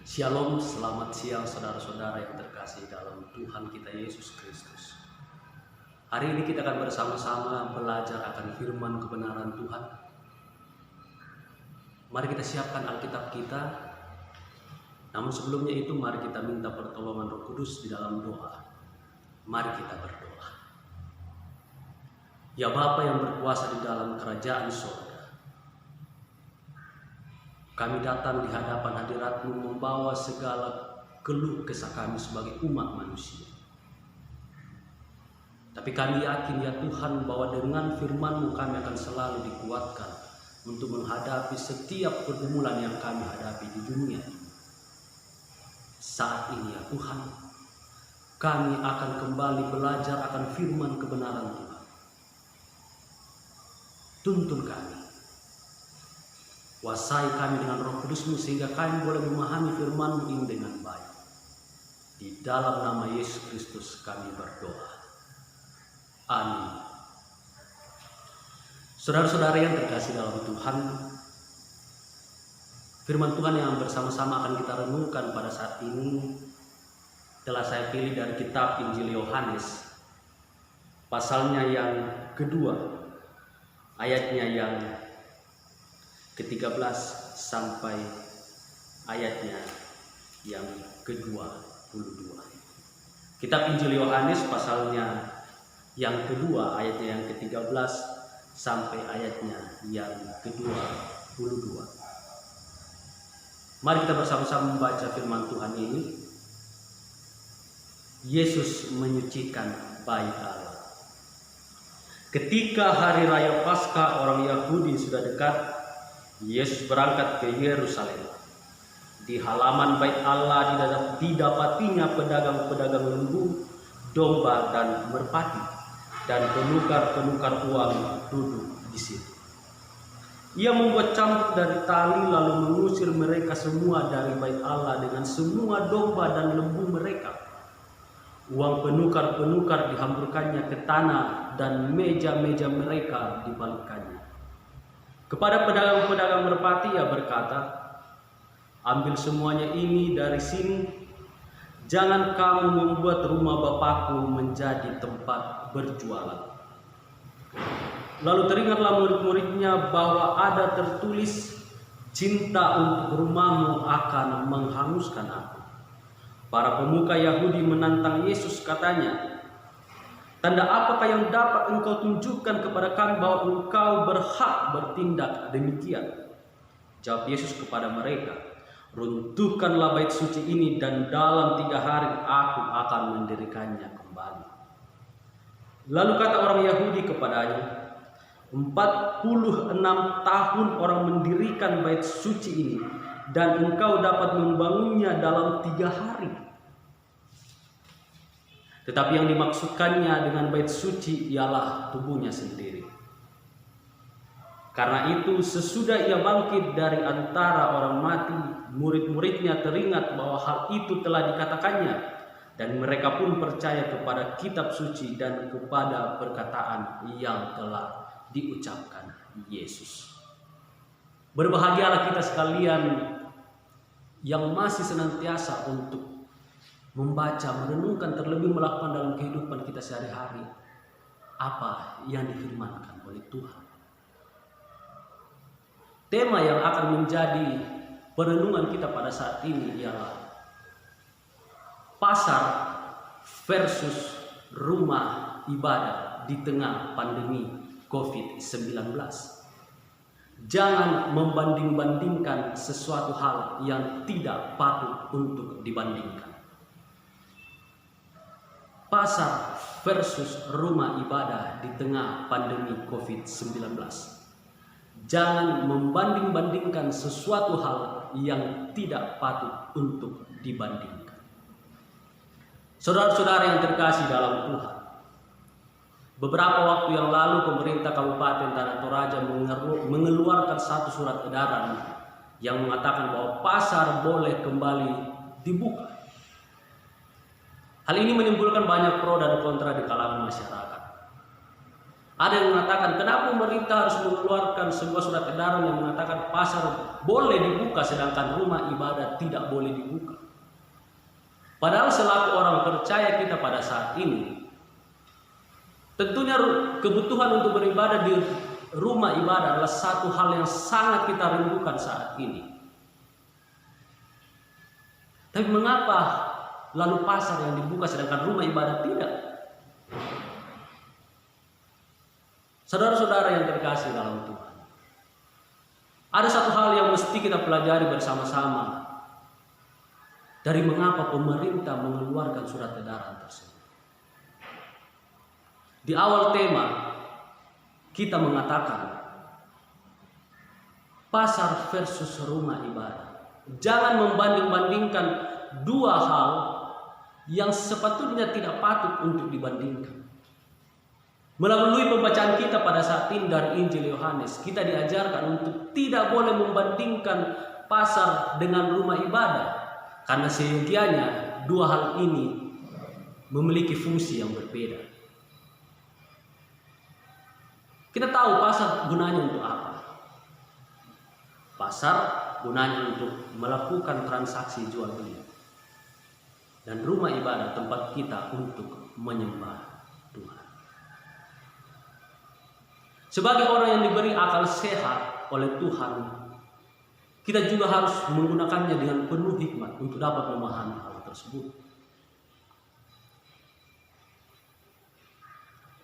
Shalom, selamat siang saudara-saudara yang terkasih dalam Tuhan kita Yesus Kristus. Hari ini kita akan bersama-sama belajar akan firman kebenaran Tuhan. Mari kita siapkan Alkitab kita. Namun sebelumnya itu mari kita minta pertolongan Roh Kudus di dalam doa. Mari kita berdoa. Ya Bapa yang berkuasa di dalam kerajaan surga, kami datang di hadapan hadirat-Mu membawa segala keluh kesah kami sebagai umat manusia. Tapi kami yakin ya Tuhan bahwa dengan firman-Mu kami akan selalu dikuatkan untuk menghadapi setiap pergumulan yang kami hadapi di dunia ini. Saat ini ya Tuhan, kami akan kembali belajar akan firman kebenaran Tuhan. Tuntun kami. Kuasai kami dengan Roh Kudus-Mu sehingga kami boleh memahami firman-Mu ini dengan baik. Di dalam nama Yesus Kristus kami berdoa. Amin. Saudara-saudara yang terkasih dalam Tuhan, firman Tuhan yang bersama-sama akan kita renungkan pada saat ini telah saya pilih dari kitab Injil Yohanes, pasalnya yang kedua, ayatnya yang ke-13 sampai ayatnya yang ke-22. Kitab Injil Yohanes pasalnya yang kedua, ayatnya yang ke-13 sampai ayatnya yang ke-22. Mari kita bersama-sama membaca firman Tuhan ini. Yesus menyucikan bait Allah. Ketika hari raya Paskah orang Yahudi sudah dekat, Yesus berangkat ke Yerusalem. Di halaman bait Allah didapatinya pedagang-pedagang lembu, domba dan merpati, dan penukar-penukar uang duduk di situ. Ia membuat cambuk dari tali lalu mengusir mereka semua dari bait Allah dengan semua domba dan lembu mereka. Uang penukar-penukar dihamburkannya ke tanah dan meja-meja mereka dibalikkannya. Kepada pedagang-pedagang merpati ia berkata, "Ambil semuanya ini dari sini. Jangan kamu membuat rumah Bapakku menjadi tempat berjualan." Lalu teringatlah murid-muridnya bahwa ada tertulis, "Cinta untuk rumahmu akan menghanguskan aku." Para pemuka Yahudi menantang Yesus, katanya, "Tanda apakah yang dapat engkau tunjukkan kepada kami bahwa engkau berhak bertindak demikian?" Jawab Yesus kepada mereka, "Runtuhkanlah bait suci ini dan dalam 3 hari aku akan mendirikannya kembali." Lalu kata orang Yahudi kepadanya, 46 tahun orang mendirikan bait suci ini dan engkau dapat membangunnya dalam 3 hari. Tetapi yang dimaksudkannya dengan bait suci ialah tubuhnya sendiri. Karena itu sesudah ia bangkit dari antara orang mati, murid-muridnya teringat bahwa hal itu telah dikatakannya, dan mereka pun percaya kepada kitab suci dan kepada perkataan yang telah diucapkan Yesus. Berbahagialah kita sekalian yang masih senantiasa untuk membaca, merenungkan, terlebih melakukan dalam kehidupan kita sehari-hari apa yang difirmankan oleh Tuhan. Tema yang akan menjadi perenungan kita pada saat ini ialah pasar versus rumah ibadah di tengah pandemi COVID-19. Jangan membanding-bandingkan sesuatu hal yang tidak patut untuk dibandingkan. Pasar versus rumah ibadah di tengah pandemi COVID-19. Jangan membanding-bandingkan sesuatu hal yang tidak patut untuk dibandingkan. Saudara-saudara yang terkasih dalam Tuhan, beberapa waktu yang lalu pemerintah Kabupaten Tanah Toraja mengeluarkan satu surat edaran yang mengatakan bahwa pasar boleh kembali dibuka. Hal ini menimbulkan banyak pro dan kontra di kalangan masyarakat. Ada yang mengatakan kenapa pemerintah harus mengeluarkan sebuah surat edaran yang mengatakan pasar boleh dibuka sedangkan rumah ibadah tidak boleh dibuka. Padahal selaku orang percaya kita pada saat ini, tentunya kebutuhan untuk beribadah di rumah ibadah adalah satu hal yang sangat kita rindukan saat ini. Tapi mengapa lalu pasar yang dibuka sedangkan rumah ibadah tidak? Saudara-saudara yang terkasih dalam Tuhan, ada satu hal yang mesti kita pelajari bersama-sama dari mengapa pemerintah mengeluarkan surat edaran tersebut. Di awal tema kita mengatakan pasar versus rumah ibadah. Jangan membanding-bandingkan dua hal yang sepatutnya tidak patut untuk dibandingkan. Melalui pembacaan kita pada saat ini dari Injil Yohanes, kita diajarkan untuk tidak boleh membandingkan pasar dengan rumah ibadah, karena seyogianya dua hal ini memiliki fungsi yang berbeda. Kita tahu pasar gunanya untuk apa? Pasar gunanya untuk melakukan transaksi jual beli. Dan rumah ibadah tempat kita untuk menyembah Tuhan. Sebagai orang yang diberi akal sehat oleh Tuhan, kita juga harus menggunakannya dengan penuh hikmat untuk dapat memahami hal tersebut.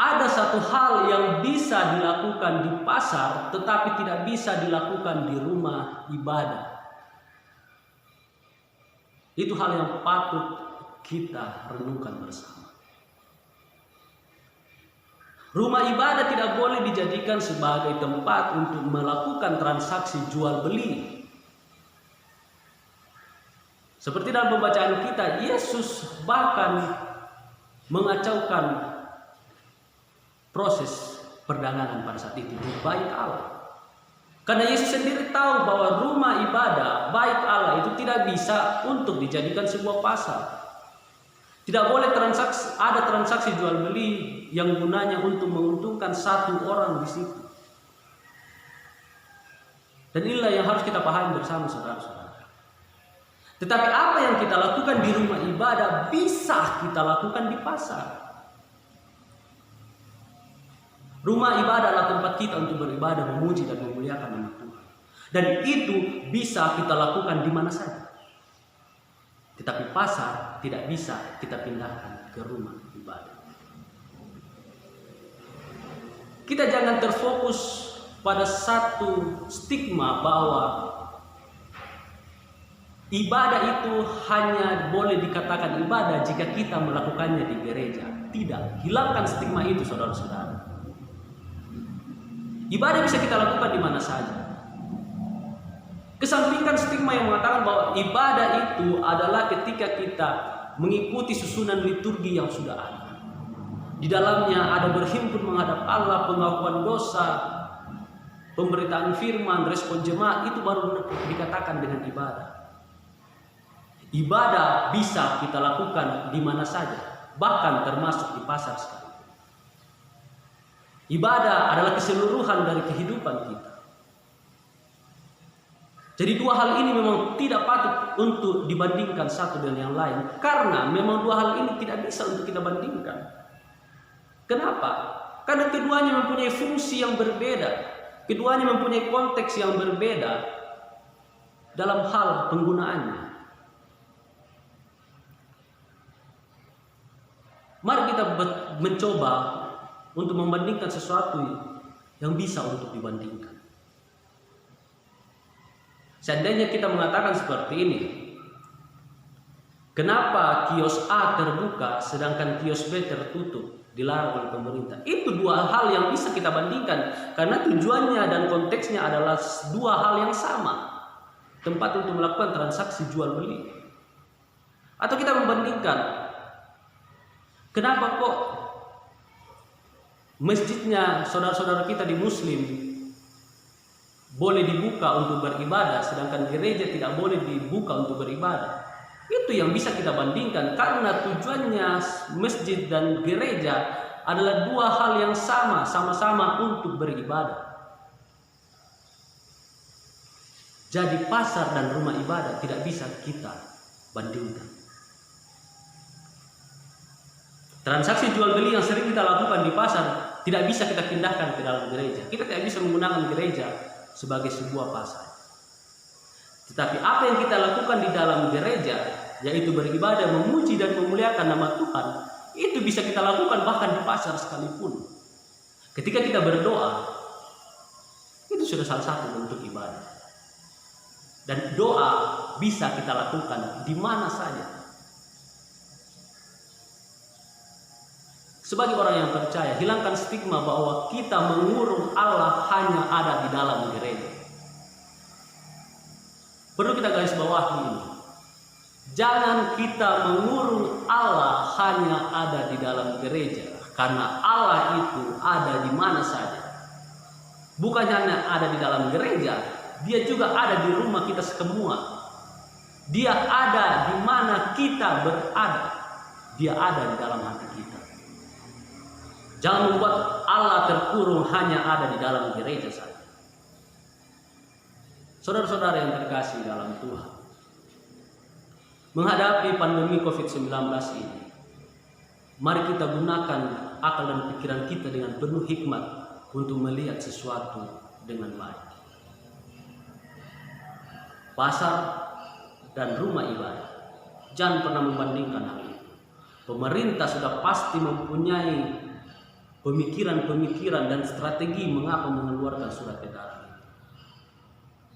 Ada satu hal yang bisa dilakukan di pasar tetapi tidak bisa dilakukan di rumah ibadah. Itu hal yang patut kita renungkan bersama. Rumah ibadah tidak boleh dijadikan sebagai tempat untuk melakukan transaksi jual beli. Seperti dalam pembacaan kita, Yesus bahkan mengacaukan proses perdagangan pada saat itu di bait Allah. Karena Yesus sendiri tahu bahwa rumah ibadah, bait Allah itu tidak bisa untuk dijadikan sebuah pasar. Tidak boleh ada transaksi jual beli yang gunanya untuk menguntungkan satu orang di situ. Dan inilah yang harus kita pahami bersama saudara-saudara. Tetapi apa yang kita lakukan di rumah ibadah bisa kita lakukan di pasar. Rumah ibadah adalah tempat kita untuk beribadah, memuji dan memuliakan nama Tuhan. Dan itu bisa kita lakukan di mana saja. Tetapi pasar tidak bisa kita pindahkan ke rumah ibadah. Kita jangan terfokus pada satu stigma bahwa ibadah itu hanya boleh dikatakan ibadah jika kita melakukannya di gereja. Tidak, hilangkan stigma itu saudara-saudara. Ibadah bisa kita lakukan di mana saja. Kesampingkan stigma yang mengatakan bahwa ibadah itu adalah ketika kita mengikuti susunan liturgi yang sudah ada. Di dalamnya ada berhimpun menghadap Allah, pengakuan dosa, pemberitaan firman, respon jemaat, itu baru dikatakan dengan ibadah. Ibadah bisa kita lakukan di mana saja, bahkan termasuk di pasar sekalipun. Ibadah adalah keseluruhan dari kehidupan kita. Jadi dua hal ini memang tidak patut untuk dibandingkan satu dengan yang lain. Karena memang dua hal ini tidak bisa untuk kita bandingkan. Kenapa? Karena keduanya mempunyai fungsi yang berbeda. Keduanya mempunyai konteks yang berbeda dalam hal penggunaannya. Mari kita mencoba untuk membandingkan sesuatu yang bisa untuk dibandingkan. Seandainya kita mengatakan seperti ini, kenapa kios A terbuka sedangkan kios B tertutup, dilarang oleh pemerintah? Itu dua hal yang bisa kita bandingkan karena tujuannya dan konteksnya adalah dua hal yang sama, tempat untuk melakukan transaksi jual beli. Atau kita membandingkan, kenapa kok masjidnya saudara-saudara kita di Muslim boleh dibuka untuk beribadah, sedangkan gereja tidak boleh dibuka untuk beribadah? Itu yang bisa kita bandingkan karena tujuannya masjid dan gereja adalah dua hal yang sama-sama untuk beribadah. Jadi pasar dan rumah ibadah tidak bisa kita bandingkan. Transaksi jual beli yang sering kita lakukan di pasar tidak bisa kita pindahkan ke dalam gereja. Kita tidak bisa menggunakan gereja sebagai sebuah pasar. Tetapi apa yang kita lakukan di dalam gereja, yaitu beribadah, memuji dan memuliakan nama Tuhan, itu bisa kita lakukan bahkan di pasar sekalipun. Ketika kita berdoa, itu sudah salah satu bentuk ibadah. Dan doa bisa kita lakukan di mana saja. Sebagai orang yang percaya, hilangkan stigma bahwa kita mengurung Allah hanya ada di dalam gereja. Perlu kita garis bawahi ini. Jangan kita mengurung Allah hanya ada di dalam gereja, karena Allah itu ada di mana saja. Bukan hanya ada di dalam gereja, Dia juga ada di rumah kita semua. Dia ada di mana kita berada. Dia ada di dalam hati kita. Jangan membuat Allah terkurung hanya ada di dalam gereja saja. Saudara-saudara yang terkasih dalam Tuhan, menghadapi pandemi COVID-19 ini, mari kita gunakan akal dan pikiran kita dengan penuh hikmat untuk melihat sesuatu dengan baik. Pasar dan rumah ibadah, jangan pernah membandingkan hal itu. Pemerintah sudah pasti mempunyai pemikiran-pemikiran dan strategi mengapa mengeluarkan surat edaran.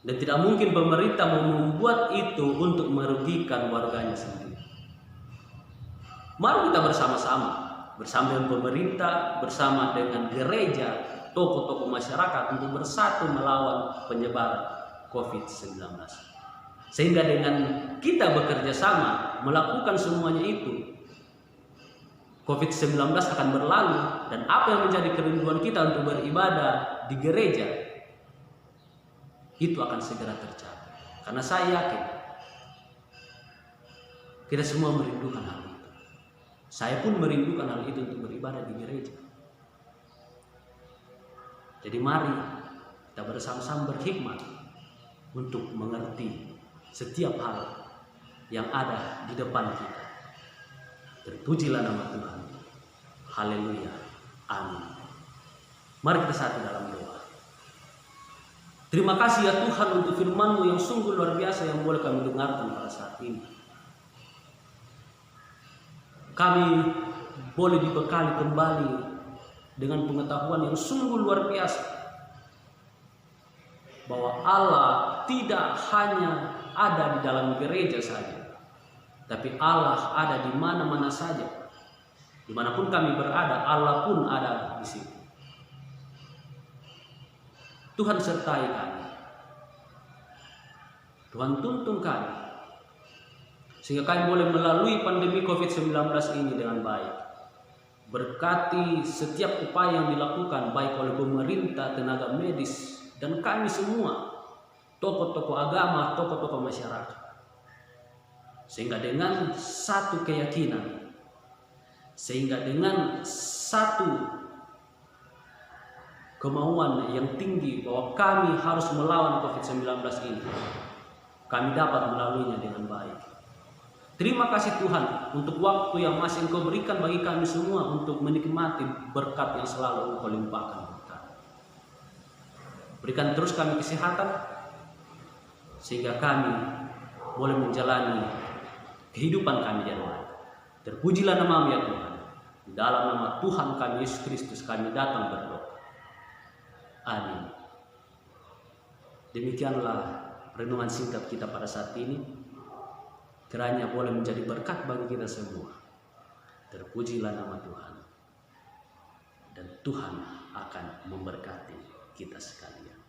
Dan tidak mungkin pemerintah mau membuat itu untuk merugikan warganya sendiri. Mari kita bersama-sama dengan pemerintah, bersama dengan gereja, tokoh-tokoh masyarakat untuk bersatu melawan penyebaran COVID-19. Sehingga dengan kita bekerja sama melakukan semuanya itu, COVID-19 akan berlalu, dan apa yang menjadi kerinduan kita untuk beribadah di gereja itu akan segera tercapai. Karena saya yakin kita semua merindukan hal itu. Saya pun merindukan hal itu untuk beribadah di gereja. Jadi mari kita bersama-sama berhikmat untuk mengerti setiap hal yang ada di depan kita. Terpujilah nama Tuhan. Haleluya. Amin. Mari kita satu dalam doa. Terima kasih ya Tuhan untuk firman-Mu yang sungguh luar biasa yang boleh kami dengarkan pada saat ini. Kami boleh dibekali kembali dengan pengetahuan yang sungguh luar biasa bahwa Allah tidak hanya ada di dalam gereja saja, tapi Allah ada di mana-mana saja. Dimanapun kami berada, Allah pun ada di situ. Tuhan sertai kami. Tuhan tuntun kami, sehingga kami boleh melalui pandemi COVID-19 ini dengan baik. Berkati setiap upaya yang dilakukan baik oleh pemerintah, tenaga medis, dan kami semua, tokoh-tokoh agama, tokoh-tokoh masyarakat. Sehingga dengan satu keyakinan, sehingga dengan satu kemauan yang tinggi bahwa kami harus melawan COVID-19 ini, kami dapat melaluinya dengan baik. Terima kasih Tuhan untuk waktu yang masih Engkau berikan bagi kami semua untuk menikmati berkat yang selalu Engkau limpahkan bagi kami. Berikan terus kami kesehatan sehingga kami boleh menjalani kehidupan kami yang lain. Terpujilah nama-Mu ya Tuhan. Di dalam nama Tuhan kami Yesus Kristus kami datang berdoa. Amin. Demikianlah renungan singkat kita pada saat ini. Kiranya boleh menjadi berkat bagi kita semua. Terpujilah nama Tuhan. Dan Tuhan akan memberkati kita sekalian.